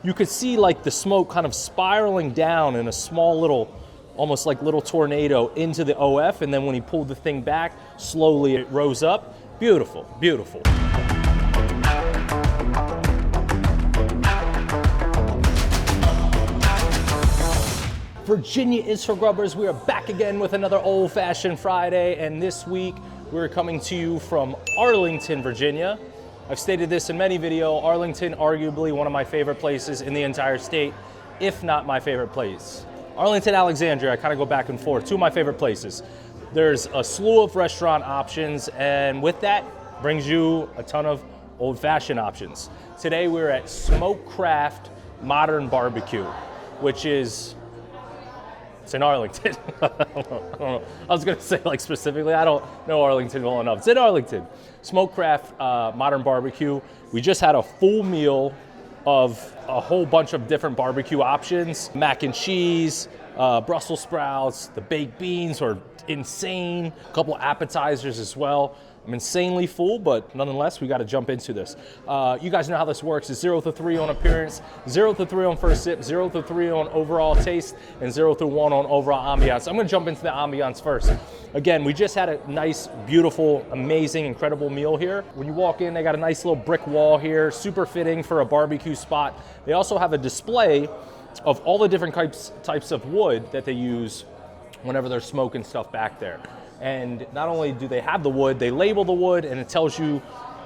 you could see like the smoke kind of spiraling down in a small little, almost like little tornado into the OF, and then when he pulled the thing back, slowly it rose up. Beautiful, beautiful. Virginia is for Grubbers. We are back again with another old-fashioned Friday, and this week we're coming to you from Arlington, Virginia. I've stated this in many videos. Arlington, arguably one of my favorite places in the entire state, if not my favorite place. Arlington, Alexandria, I kind of go back and forth. Two of my favorite places. There's a slew of restaurant options, and with that brings you a ton of old-fashioned options. Today we're at Smokecraft Modern Barbecue, which is, it's in Arlington. I don't know. I was gonna say like specifically, I don't know Arlington well enough. It's in Arlington. Smokecraft Modern Barbecue. We just had a full meal of a whole bunch of different barbecue options. Mac and cheese, Brussels sprouts, the baked beans were insane. A couple appetizers as well. I'm insanely full, but nonetheless, we got to jump into this. You guys know how this works. It's 0 to 3 on appearance, 0 to 3 on first sip, 0 to 3 on overall taste, and 0 to 1 on overall ambiance. I'm going to jump into the ambiance first. Again, we just had a nice, beautiful, amazing, incredible meal here. When you walk in, they got a nice little brick wall here, super fitting for a barbecue spot. They also have a display of all the different types of wood that they use whenever they're smoking stuff back there. And not only do they have the wood, they label the wood and it tells you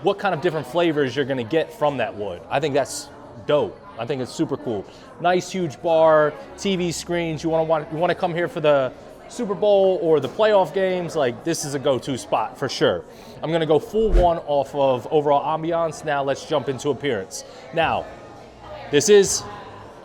what kind of different flavors you're gonna get from that wood. I think that's dope. I think it's super cool. Nice huge bar, TV screens. You wanna come here for the Super Bowl or the playoff games, like this is a go-to spot for sure. I'm gonna go full one off of overall ambiance. Now let's jump into appearance. Now, this is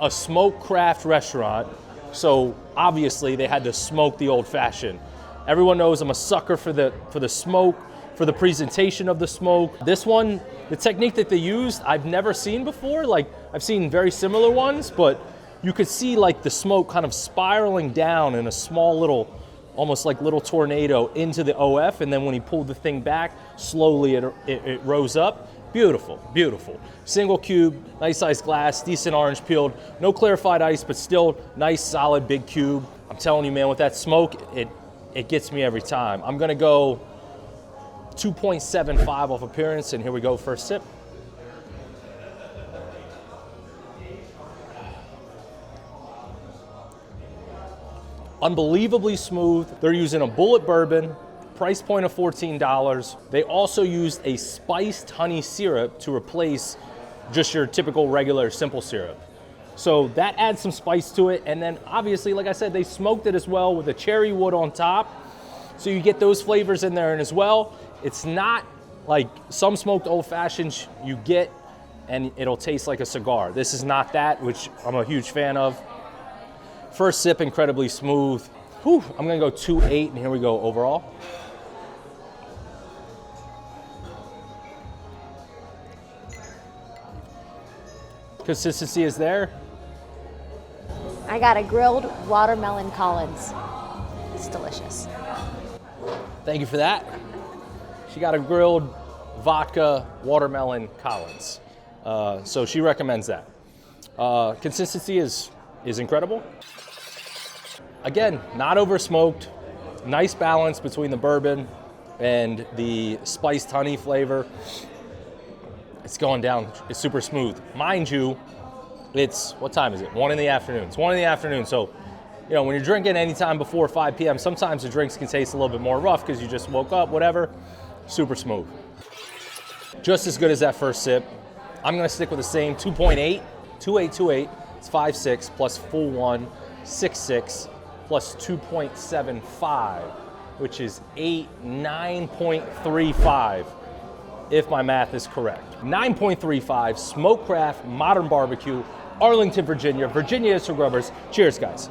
a Smokecraft restaurant, so obviously they had to smoke the old-fashioned. Everyone knows I'm a sucker for the smoke, for the presentation of the smoke. This one, the technique that they used, I've never seen before. Like, I've seen very similar ones, but you could see like the smoke kind of spiraling down in a small little, almost like little tornado into the OF, and then when he pulled the thing back, slowly it rose up. Beautiful, beautiful. Single cube, nice sized glass, decent orange peeled, no clarified ice, but still nice, solid, big cube. I'm telling you, man, with that smoke, it gets me every time. I'm gonna go 2.75 off appearance, and here we go, first sip. Unbelievably smooth. They're using a bullet bourbon, price point of $14. They also used a spiced honey syrup to replace just your typical regular simple syrup. So that adds some spice to it, and then obviously, like I said, they smoked it as well with a cherry wood on top. So you get those flavors in there, and as well, it's not like some smoked old fashions you get and it'll taste like a cigar. This is not that, which I'm a huge fan of. First sip, incredibly smooth. Whew, I'm gonna go 2.8, and here we go overall. Consistency is there. I got a grilled watermelon Collins. It's delicious. Thank you for that. She got a grilled vodka watermelon Collins. So she recommends that. Consistency is incredible. Again, not over smoked. Nice balance between the bourbon and the spiced honey flavor. It's going down, it's super smooth. Mind you, it's, what time is it? 1 in the afternoon. It's 1 in the afternoon, so, you know, when you're drinking anytime before 5 p.m., sometimes the drinks can taste a little bit more rough because you just woke up, whatever. Super smooth. Just as good as that first sip. I'm gonna stick with the same 2.8, 2.8, it's 5.6 plus full one, 6.6 plus 2.75, which is 9.35. If my math is correct. 9.35, Smokecraft Modern Barbecue, Arlington, Virginia. Virginia is for Grubbers. Cheers, guys.